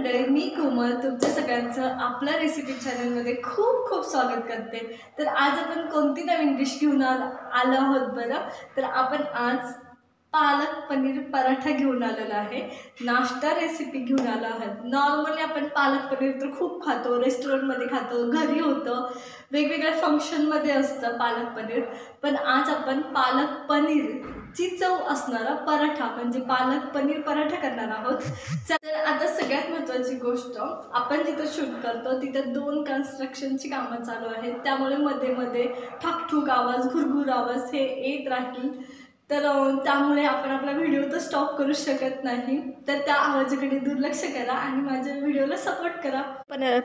मंडळी, मी कोमल तुमच्या सगळ्यांचं आपल्या रेसिपी चॅनलमध्ये खूप खूप स्वागत करते। तर आज आपण कोणती नवीन डिश घेऊन आलो आहोत बरं? तर आपण आज पालक पनीर पराठा घेऊन आलेला आहे। नाश्ता रेसिपी घेऊन आलो आहोत। नॉर्मली आपण पालक पनीर तर खूप खातो, रेस्टॉरंटमध्ये खातो, घरी होतं, वेगवेगळ्या फंक्शनमध्ये असतं पालक पनीर। पण आज आपण पालक पनीरची चव असणारा पराठा म्हणजे पालक पनीर पराठा करणार आहोत। तर आता सगळ्यात महत्त्वाची गोष्ट, आपण जिथं शूट करतो तिथं 2 कन्स्ट्रक्शनची कामं चालू आहेत, त्यामुळे मध्ये मध्ये ठाकठूक आवाज, घुरघुर आवाज हे येत राहील। तर त्यामुळे आपण आपला व्हिडिओ तर स्टॉप करू शकत नाही, तर त्या आवाजाकडे दुर्लक्ष करा आणि माझ्या व्हिडिओला सपोर्ट करा।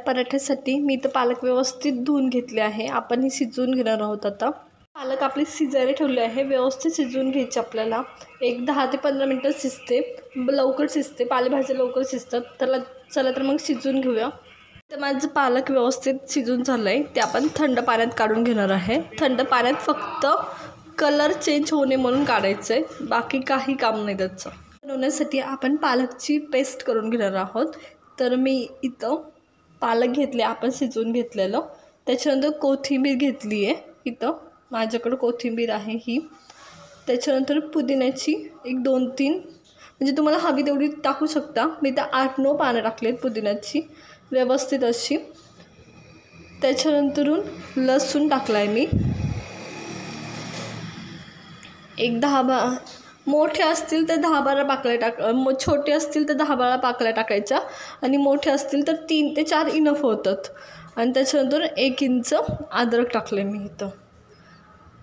पराठ्यासाठी मी तर पालक व्यवस्थित धुवून घेतले आहे। आपण ही शिजवून घेणार आहोत। आता पालक आपली शिजायला ठेवले आहे, व्यवस्थित शिजवून घ्यायचे आपल्याला। एक 10 ते 15 मिनटं शिजते, लवकर शिजते, पालेभाज्या लवकर शिजतात। तर चला तर मग शिजवून घेऊया। तर माझं पालक व्यवस्थित शिजून झालं आहे, ते आपण थंड पाण्यात काढून घेणार आहे। थंड पाण्यात फक्त कलर चेंज होणे म्हणून काढायचं आहे, बाकी काही काम नाही त्याचं। बनवण्यासाठी आपण पालकची पेस्ट करून घेणार आहोत। तर मी इथं पालक घेतले आपण शिजवून घेतलेलं, त्याच्यानंतर कोथिंबीर घेतली आहे, इथं माझ्याकडं कोथिंबीर आहे ही। त्याच्यानंतर पुदिन्याची एक 2-3 म्हणजे तुम्हाला हवी तेवढी टाकू शकता। मी तर 8-9 पानं टाकलेत पुदिन्याची व्यवस्थित अशी। त्याच्यानंतरून लसूण टाकला आहे मी एक 10 मोठे असतील तर 10-12 पाकळ्या छोटे असतील तर 10-12 पाकळ्या टाकायच्या आणि मोठे असतील तर 3 ते 4 इनफ होतात। आणि त्याच्यानंतर 1 इंच अद्रक टाकले मी इथं।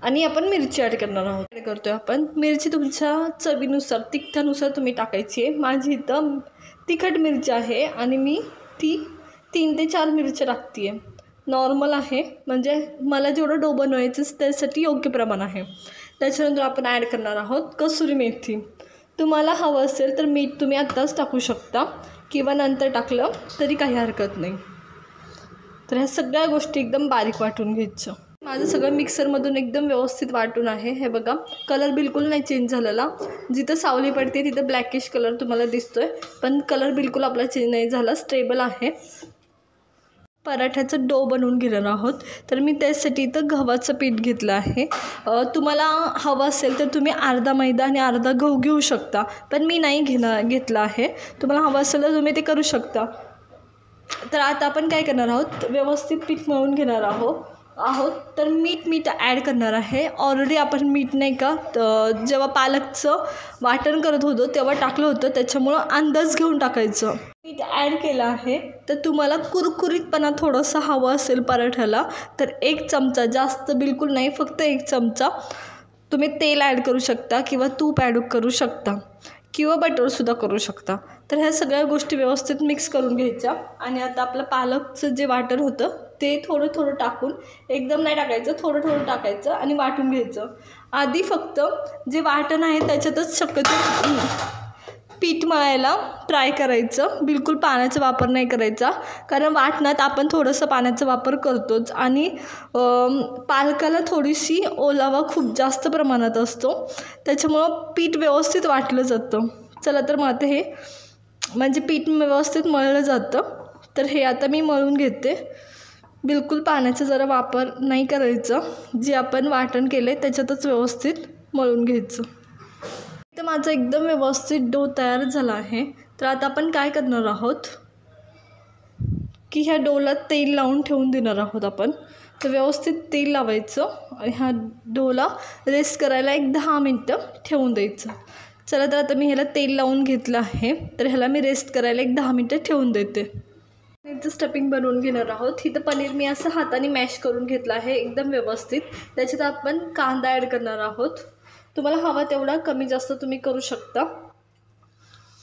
आणि आपण मिरची ॲड करणार आहोत। ॲड करतोय आपण मिरची तुमच्या चवीनुसार, तिखटानुसार तुम्ही टाकायची आहे। माझी इथं तिखट मिरची आहे आणि मी ती 3 ते 4 मिरच्या टाकते आहे। नॉर्मल आहे, म्हणजे मला जेवढं डो बनवायचं त्यासाठी योग्य प्रमाण आहे। त्याच्यानंतर आपण ॲड करणार आहोत कसुरी मेथी। तुम्हाला हवं असेल तर मीठ तुम्ही आत्ताच टाकू शकता किंवा नंतर टाकलं तरी काही हरकत नाही। तर ह्या सगळ्या गोष्टी एकदम बारीक वाटून घ्यायचं। माझं सगळं मिक्सरमधून एकदम व्यवस्थित वाटून आहे। हे बघा, कलर बिलकुल नाही चेंज झालेला। जिथं सावली पडते तिथं ब्लॅकिश कलर तुम्हाला दिसतोय, पण कलर बिलकुल आपला चेंज नाही झाला, स्टेबल आहे। पराठ्याचं डो बनवून घेणार आहोत। तर मी त्यासाठी इथं गव्हाचं पीठ घेतलं आहे। तुम्हाला हवं असेल तर तुम्ही अर्धा मैदा आणि अर्धा गहू घेऊ शकता, पण मी नाही घेतलं आहे। तुम्हाला हवं असेल तर तुम्ही ते करू शकता। तर आता आपण काय करणार आहोत, व्यवस्थित पीठ मळून घेणार आहोत। तर मीठ ॲड करणार आहे। ऑलरेडी आपण मीठ नाही का जेव्हा पालकचं वाटण करत होतो तेव्हा टाकलं होतं, त्याच्यामुळं अंदाज घेऊन टाकायचं। मीठ ॲड केलं आहे। तर तुम्हाला कुरकुरीतपणा थोडंसं हवं असेल पराठ्याला तर 1 चमचा, जास्त बिलकुल नाही, फक्त 1 चमचा तुम्ही तेल ॲड करू शकता किंवा तूप ॲड करू शकता किंवा बटरसुद्धा करू शकता। तर ह्या सगळ्या गोष्टी व्यवस्थित मिक्स करून घ्यायच्या। आणि आता आपलं पालकचं जे वाटण होतं ते थोडं थोडं टाकून, एकदम नाही टाकायचं, थोडं थोडं टाकायचं आणि वाटून घ्यायचं। आधी फक्त जे वाटण आहे त्याच्यातच शक्यतो पीठ मळायला ट्राय करायचं, बिलकुल पाण्याचा वापर नाही करायचा, कारण वाटणात आपण थोडंसं पाण्याचा वापर करतोच आणि पालकाला थोडीशी ओलावा खूप जास्त प्रमाणात असतो, त्याच्यामुळं पीठ व्यवस्थित वाटलं जातं। चला तर मग आता हे म्हणजे पीठ व्यवस्थित मळलं जातं। तर हे आता मी मळून घेते, बिलकुल पाण्याचा जरा वापर नाही करायचा, जे आपण वाटण केलं आहे त्याच्यातच व्यवस्थित मळून घ्यायचं। तर माझा एकदम व्यवस्थित डो तयार झाला आहे। तर आता आपण काय करणार आहोत की ह्या डोला तेल लावून ठेवून देणार आहोत आपण। तर व्यवस्थित तेल लावायचं आणि ह्या डोला रेस्ट करायला एक 10 मिनटं ठेवून द्यायचं। चला तर आता मी ह्याला तेल लावून घेतलं आहे, तर ह्याला मी रेस्ट करायला एक 10 मिनटं ठेवून देते। पनीरचं स्टफिंग बनवून घेणार आहोत। इथं पनीर मी असं हाताने मॅश करून घेतलं आहे एकदम व्यवस्थित। त्याच्यात आपण कांदा ॲड करणार आहोत। तुम्हाला हवा तेवढा कमी जास्त तुम्ही करू शकता,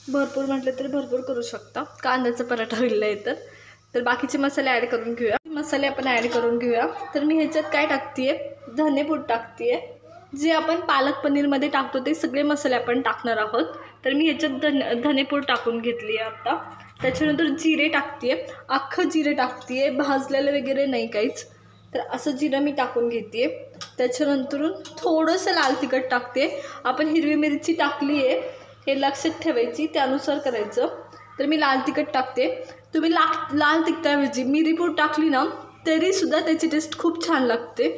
भरपूर म्हटलं तरी भरपूर करू शकता। कांद्याचा पराठा दिला आहे तर बाकीचे मसाले ॲड करून घेऊया। मसाले आपण ॲड करून घेऊया। तर मी ह्याच्यात काय टाकते आहे, धनेपूड टाकते आहे, जे आपण पालक पनीरमध्ये टाकतो ते सगळे मसाले आपण टाकणार आहोत। तर मी ह्याच्यात धनेपूड टाकून घेतली आहे आता। त्याच्यानंतर जिरे टाकते आहे, अख्खं जिरे टाकते आहे, भाजलेलं वगैरे नाही काहीच। तर असं जिरं मी टाकून घेते आहे। त्याच्यानंतरून थोडंसं लाल तिखट टाकते। आपण हिरवी मिरची टाकली आहे हे लक्षात ठेवायची, त्यानुसार करायचं। तर मी लाल तिखट टाकते. तुम्ही लाल तिखटाऐवजी मिरीपूड टाकली ना तरीसुद्धा त्याची टेस्ट खूप छान लागते.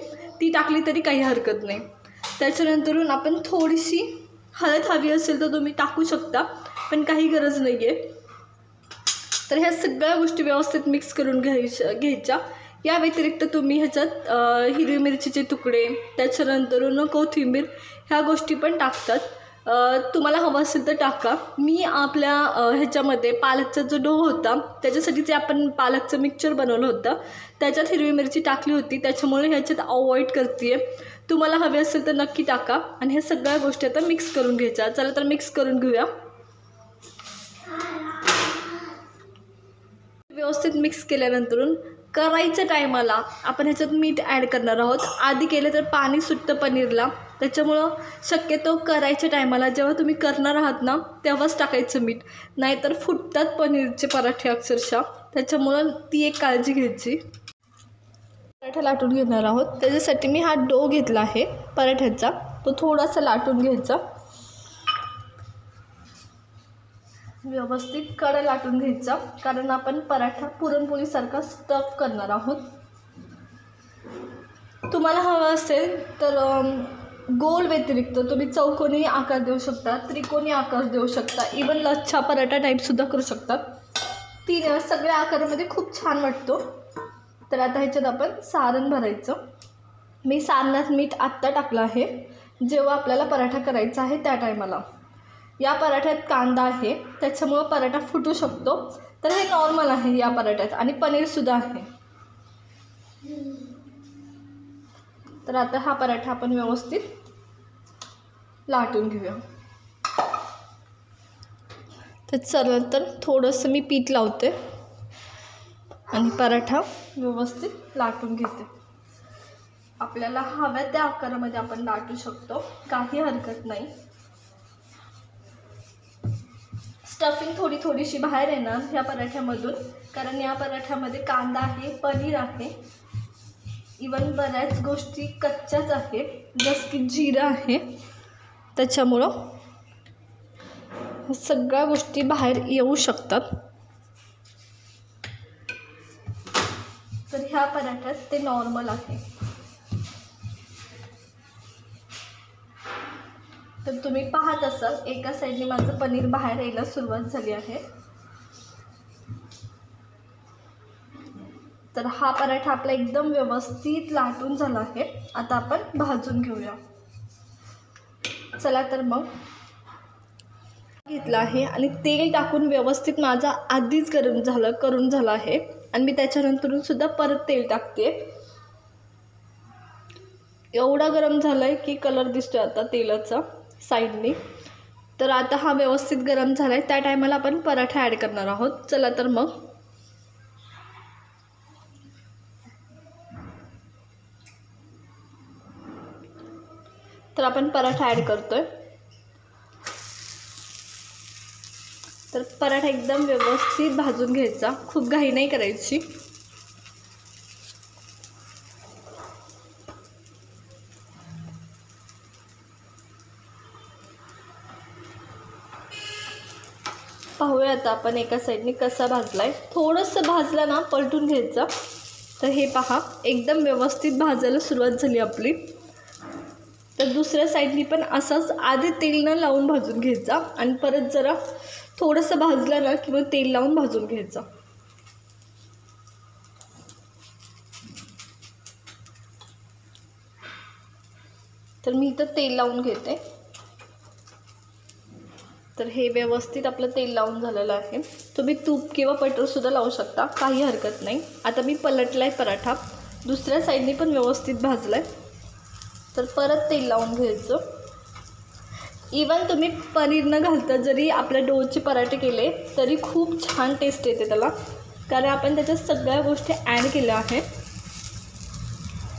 ती टाकली तरी काही हरकत नाही. त्याच्यानंतरून आपण थोडीशी हळद हवी असेल तर तुम्ही टाकू शकता, पण काही गरज नाही आहे. तर ह्या सगळ्या गोष्टी व्यवस्थित मिक्स करून घ्यायच्या. या व्यतिरिक्त तुम्ही ह्याच्यात हिरवी मिरचीचे तुकडे, त्याच्यानंतरून कोथिंबीर ह्या गोष्टी पण टाकतात. तुम्हाला हवं असेल तर टाका. मी आपल्या ह्याच्यामध्ये पालकचा जो डो होता त्याच्यासाठी जे आपण पालकचं मिक्सचर बनवलं होतं त्याच्यात हिरवी मिरची टाकली होती, त्याच्यामुळे ह्याच्यात अवॉइड करते आहे. तुम्हाला हवे असेल तर नक्की टाका. आणि ह्या सगळ्या गोष्टी आता मिक्स करून घ्यायच्या. चला तर मिक्स करून घेऊया. व्यवस्थित मिक्स केल्यानंतरून करायच्या टायमाला आपण ह्याच्यात मीठ ॲड करणार आहोत. आधी केलं तर पाणी सुटतं पनीरला, त्याच्यामुळं शक्यतो करायच्या टायमाला जेव्हा तुम्ही करणार आहात ना तेव्हाच टाकायचं मीठ, नाहीतर फुटतात पनीरचे पराठे अक्षरशः. त्याच्यामुळं ती एक काळजी घ्यायची. पराठा लाटून घेणार आहोत. त्याच्यासाठी मी हा डो घेतला आहे पराठ्याचा, तो थोडासा लाटून घ्यायचा. व्यवस्थित कडा लाटून घ्यायचा, कारण आपण पराठा पुरणपोळीसारखा स्टफ करणार आहोत. तुम्हाला हवं असेल तर गोल व्यतिरिक्त तुम्ही चौकोनी आकार देऊ शकता, त्रिकोणी आकार देऊ शकता, इवन लच्छा पराठा टाईपसुद्धा करू शकतात. सगळ्या आकारामध्ये खूप छान वाटतो. तर आता ह्याच्यात आपण सारण भरायचं. मी सारणात मीठ आत्ता टाकलं आहे, जेव्हा आपल्याला पराठा करायचा आहे त्या टायमाला. या पराठ्यात कांदा आहे, त्याच्यामुळं पराठा फुटू शकतो. तर हे नॉर्मल आहे या पराठ्यात. आणि पनीरसुद्धा आहे. तर आता हा पराठा आपण व्यवस्थित लाटून घेऊया. तर चला तर थोडंसं मी पीठ लावते आणि पराठा व्यवस्थित लाटून घेते. आपल्याला हव्या त्या आकारामध्ये आपण लाटू शकतो, काही हरकत नाही. स्टफिंग थोडीशी बाहेर येणार ह्या पराठ्यामधून, कारण या पराठ्यामध्ये कांदा आहे, पनीर आहे, इवन बऱ्याच गोष्टी कच्च्याच आहेत, जसं की जिरं आहे. त्याच्यामुळं सगळ्या गोष्टी बाहेर येऊ शकतात. तर ह्या पराठ्यात ते नॉर्मल आहे. तर तुम्ही पाहत असाल एका साईडने माझं पनीर बाहेर यायला सुरुवात झाली आहे. तर हा पराठा आपला एकदम व्यवस्थित लाटून झाला आहे. आता आपण भाजून घेऊया. चला तर मग घेतला आहे आणि तेल टाकून व्यवस्थित माझा आधीच करून झाला आहे. आणि मी त्याच्यानंतरून सुद्धा परत तेल टाकते. एवढा गरम झाला आहे की कलर दिसतोय आता तेलाचा साईडने. तर आता हा व्यवस्थित गरम झाला आहे, त्या टायमाला आपण पराठा ॲड करणार आहोत. चला तर मग आपण पराठा ॲड करतोय. तर पराठा एकदम व्यवस्थित भाजून घ्यायचा, खूप घाई नाही करायची. पाहूया आता आपण एका साईडने कसा भाजलाय. थोडंसं भाजला ना पलटून घ्यायचा. तर हे पहा एकदम व्यवस्थित भाजायला सुरुवात झाली आपली. तर दुसऱ्या साईडनी पण असंच आधी तेल न लावून भाजून घ्यायचा आणि परत जरा थोडंसं भाजलं ना किंवा तेल लावून भाजून घ्यायचं. तर मी इथं तेल लावून घेते. तर हे व्यवस्थित आपलं तेल लावून झालेलं आहे. तुम्ही तूप किंवा बटरसुद्धा लावू शकता, काही हरकत नाही. आता मी पलटलाय पराठा, दुसऱ्या साईडने पण व्यवस्थित भाजलाय. तर परत तेल लावून घ्यायचं. इवन तुम्ही पनीर न घालता जरी आपल्या डोचे पराठे केले तरी खूप छान टेस्ट येते त्याला, कारण आपण त्याच्यात सगळ्या गोष्टी ॲड केल्या आहेत.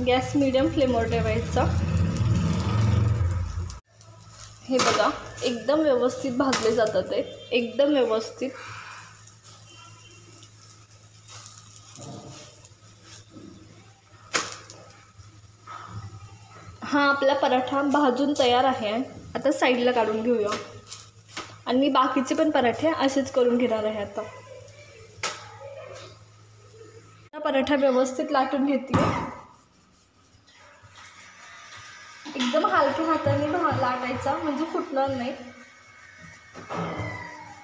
गॅस मीडियम फ्लेमवर ठेवायचा. हे बघा एकदम व्यवस्थित भाजले जातात ते, एकदम व्यवस्थित. हा आपला पराठा भाजून तयार आहे. आता साईडला काढून घेऊया. आणि मी बाकीचे पण पराठे असेच करून घेणार आहे. आता पराठा व्यवस्थित लाटून घेते. एकदम हलक्या हाताने लाटायचा म्हणजे फुटणार नाही.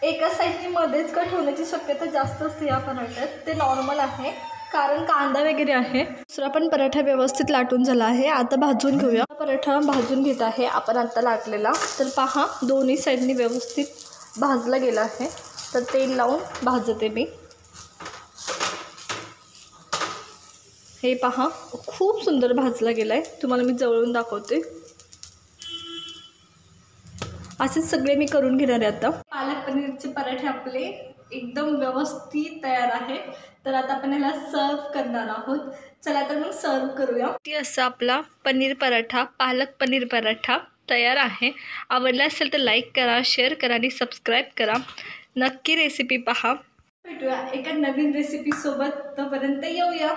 एका साईडने मध्येच कट होण्याची शक्यता जास्त असते या पराठ्यात, ते नॉर्मल आहे कारण कांदा वगैरे आहे. दुसरा पण पराठा व्यवस्थित लाटून झाला आहे. आता भाजून घेऊया. पराठा भाजून घेत आहे आपण आता लाटलेला. तर पहा दोन्ही साईडनी व्यवस्थित भाजला गेला आहे. तर तेल लावून भाजते मी. हे पहा खूप सुंदर भाजला गेला आहे. तुम्हाला मी जवळून दाखवते. असेच सगळे मी करून घेणार आहे. आता पालक पनीरचे पराठे आपले एकदम व्यवस्थित तयार आहे. तर आता आपण ह्याला सर्व करणार आहोत. चला तर मग सर्व करूया. असा आपला पनीर पराठा, पालक पनीर पराठा तयार आहे. आवडला असेल तर लाईक करा, शेअर करा आणि सबस्क्राईब करा. नक्की रेसिपी पहा. भेटूया एका नवीन रेसिपीसोबत. तोपर्यंत येऊया.